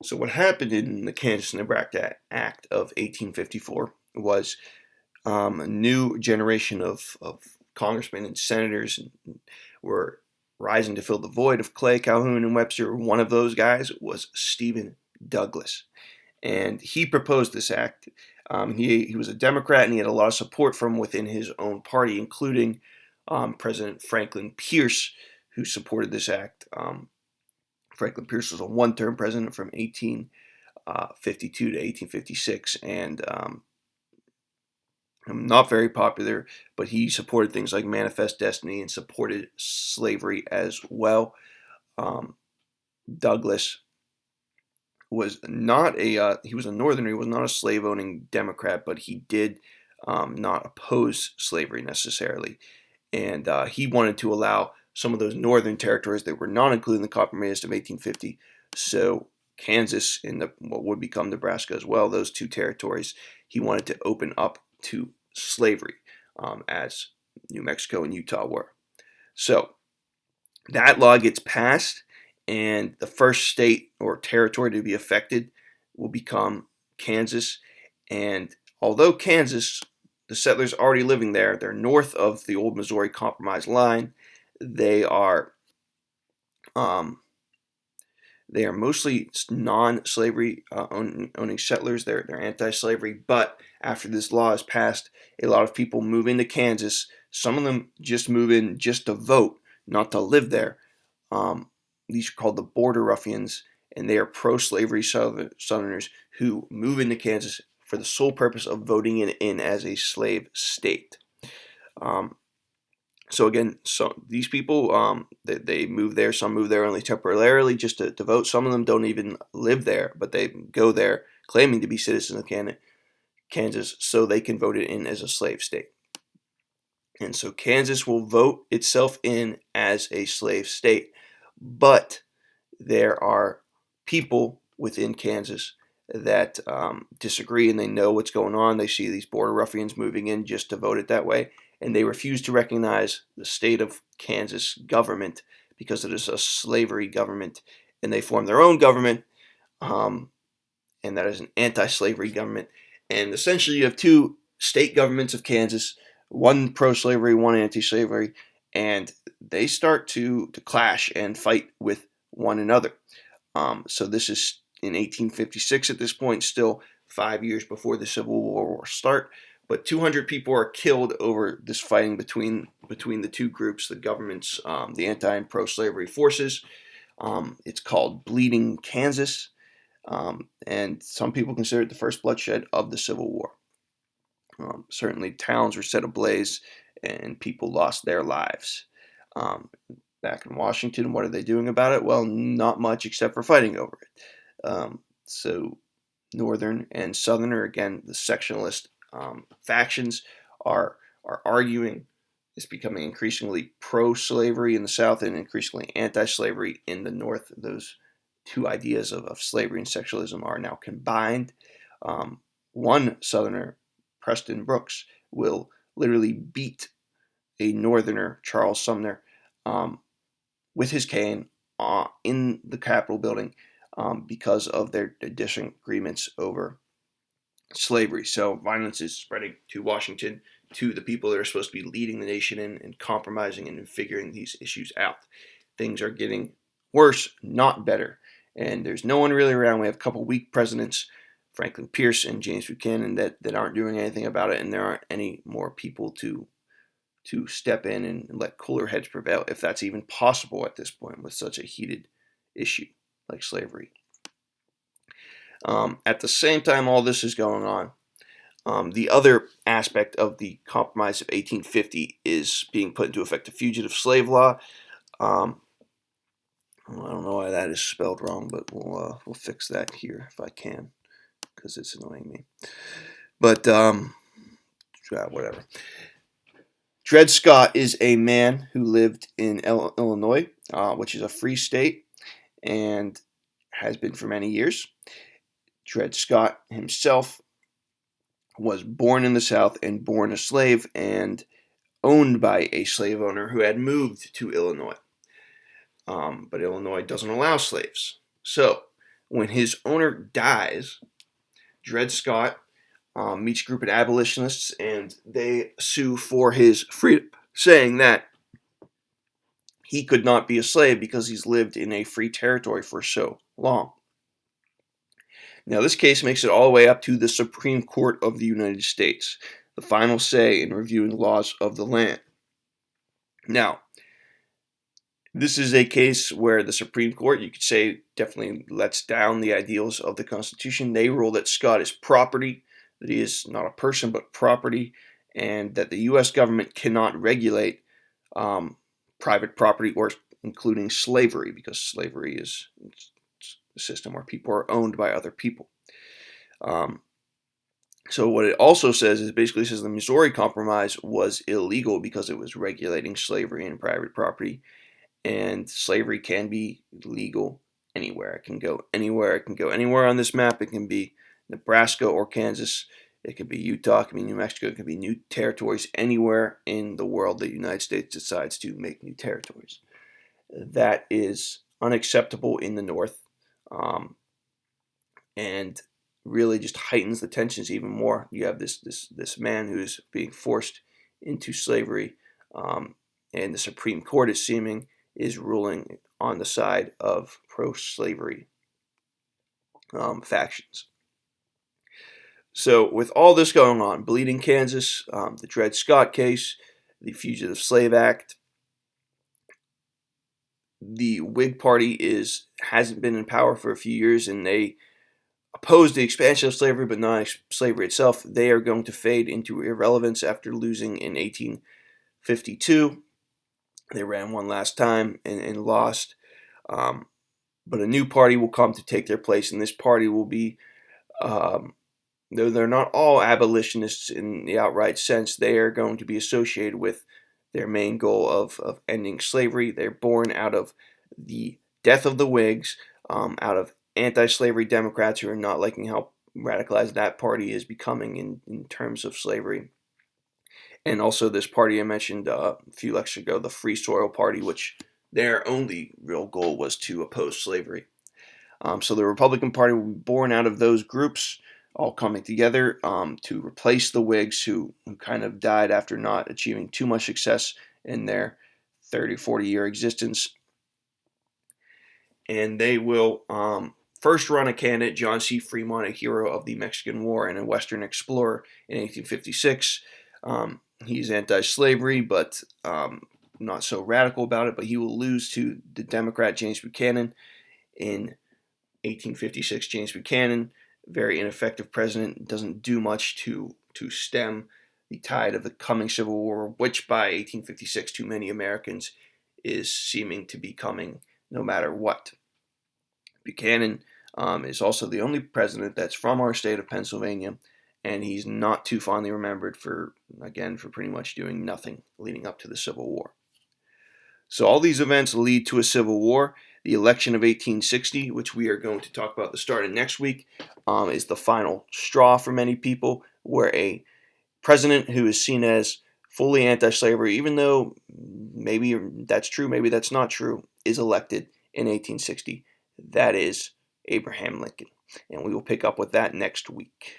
So what happened in the Kansas-Nebraska Act of 1854 was a new generation of congressmen and senators were rising to fill the void of Clay, Calhoun, and Webster. One of those guys was Stephen Douglas, and he proposed this act. He was a Democrat, and he had a lot of support from within his own party, including President Franklin Pierce, who supported this act. Franklin Pierce was a one-term president from 1852 to 1856, and not very popular, but he supported things like Manifest Destiny and supported slavery as well. Douglas was not he was a Northerner. He was not a slave-owning Democrat, but he did not oppose slavery necessarily, and he wanted to allow some of those northern territories that were not included in the Compromise of 1850. So Kansas and what would become Nebraska as well, those two territories, he wanted to open up to slavery, as New Mexico and Utah were. So that law gets passed, and the first state or territory to be affected will become Kansas. And although Kansas, the settlers already living there, they're north of the old Missouri Compromise line. They are mostly non-slavery owning settlers. They're anti-slavery, but after this law is passed, a lot of people move into Kansas. Some of them just move in just to vote, not to live there. These are called the Border Ruffians, and they are pro-slavery Southerners who move into Kansas for the sole purpose of voting it in as a slave state. So again, these people, they move there. Some move there only temporarily just to vote. Some of them don't even live there, but they go there claiming to be citizens of Kansas so they can vote it in as a slave state. And so Kansas will vote itself in as a slave state. But there are people within Kansas that disagree, and they know what's going on. They see these border ruffians moving in just to vote it that way, and they refuse to recognize the state of Kansas government because it is a slavery government, and they form their own government, and that is an anti-slavery government. And essentially you have two state governments of Kansas, one pro-slavery, one anti-slavery, and they start to clash and fight with one another. So this is in 1856 at this point, still 5 years before the Civil War will start. But 200 people are killed over this fighting between the two groups, the governments, the anti and pro-slavery forces. It's called Bleeding Kansas, and some people consider it the first bloodshed of the Civil War. Certainly towns were set ablaze and people lost their lives. Back in Washington, what are they doing about it? Well, not much except for fighting over it. So Northern and Southern, or again, the sectionalist factions are arguing. It's becoming increasingly pro-slavery in the South and increasingly anti-slavery in the North. Those two ideas of slavery and sectionalism are now combined. One Southerner, Preston Brooks, will literally beat a Northerner, Charles Sumner, with his cane in the Capitol building because of their disagreements over slavery. So violence is spreading to Washington, to the people that are supposed to be leading the nation and compromising and figuring these issues out. Things are getting worse, not better. And there's no one really around. We have a couple weak presidents, Franklin Pierce and James Buchanan, that aren't doing anything about it, and there aren't any more people to step in and let cooler heads prevail, if that's even possible at this point with such a heated issue like slavery. At the same time all this is going on, the other aspect of the Compromise of 1850 is being put into effect, the Fugitive Slave Law. I don't know why that is spelled wrong, but we'll fix that here if I can, because it's annoying me. But whatever. Dred Scott is a man who lived in Illinois, which is a free state, and has been for many years. Dred Scott himself was born in the South and born a slave and owned by a slave owner who had moved to Illinois. But Illinois doesn't allow slaves. So when his owner dies, Dred Scott meets a group of abolitionists, and they sue for his freedom, saying that he could not be a slave because he's lived in a free territory for so long. Now, this case makes it all the way up to the Supreme Court of the United States, the final say in reviewing the laws of the land. Now, this is a case where the Supreme Court, you could say, definitely lets down the ideals of the Constitution. They rule that Scott is property, that he is not a person but property, and that the U.S. government cannot regulate private property, or including slavery, because slavery is a system where people are owned by other people. So what it also says is basically says the Missouri Compromise was illegal because it was regulating slavery and private property, and slavery can be legal anywhere. It can go anywhere. It can go anywhere on this map. It can be Nebraska or Kansas. It could be Utah. It could be New Mexico. It could be new territories anywhere in the world the United States decides to make new territories. That is unacceptable in the North, and really just heightens the tensions even more. You have this man who is being forced into slavery, and the Supreme Court is ruling on the side of pro-slavery factions. So with all this going on, Bleeding Kansas, the Dred Scott case, the Fugitive Slave Act, the Whig Party hasn't been in power for a few years, and they oppose the expansion of slavery, but not slavery itself. They are going to fade into irrelevance after losing in 1852. They ran one last time and lost. But a new party will come to take their place, and this party will be, though they're not all abolitionists in the outright sense, they are going to be associated with their main goal of ending slavery. They're born out of the death of the Whigs, out of anti-slavery Democrats who are not liking how radicalized that party is becoming in terms of slavery. And also this party I mentioned a few lectures ago, the Free Soil Party, which their only real goal was to oppose slavery. So the Republican Party will be born out of those groups all coming together to replace the Whigs, who kind of died after not achieving too much success in their 30, 40-year existence. And they will first run a candidate, John C. Fremont, a hero of the Mexican War and a Western explorer in 1856. He's anti-slavery, but not so radical about it, but he will lose to the Democrat James Buchanan in 1856. James Buchanan, very ineffective president, doesn't do much to stem the tide of the coming Civil War, which by 1856 to many Americans is seeming to be coming no matter what. Buchanan is also the only president that's from our state of Pennsylvania, and he's not too fondly remembered for pretty much doing nothing leading up to the Civil War. So all these events lead to a Civil War. The election of 1860, which we are going to talk about the start of next week, is the final straw for many people, where a president who is seen as fully anti-slavery, even though maybe that's true, maybe that's not true, is elected in 1860. That is Abraham Lincoln. And we will pick up with that next week.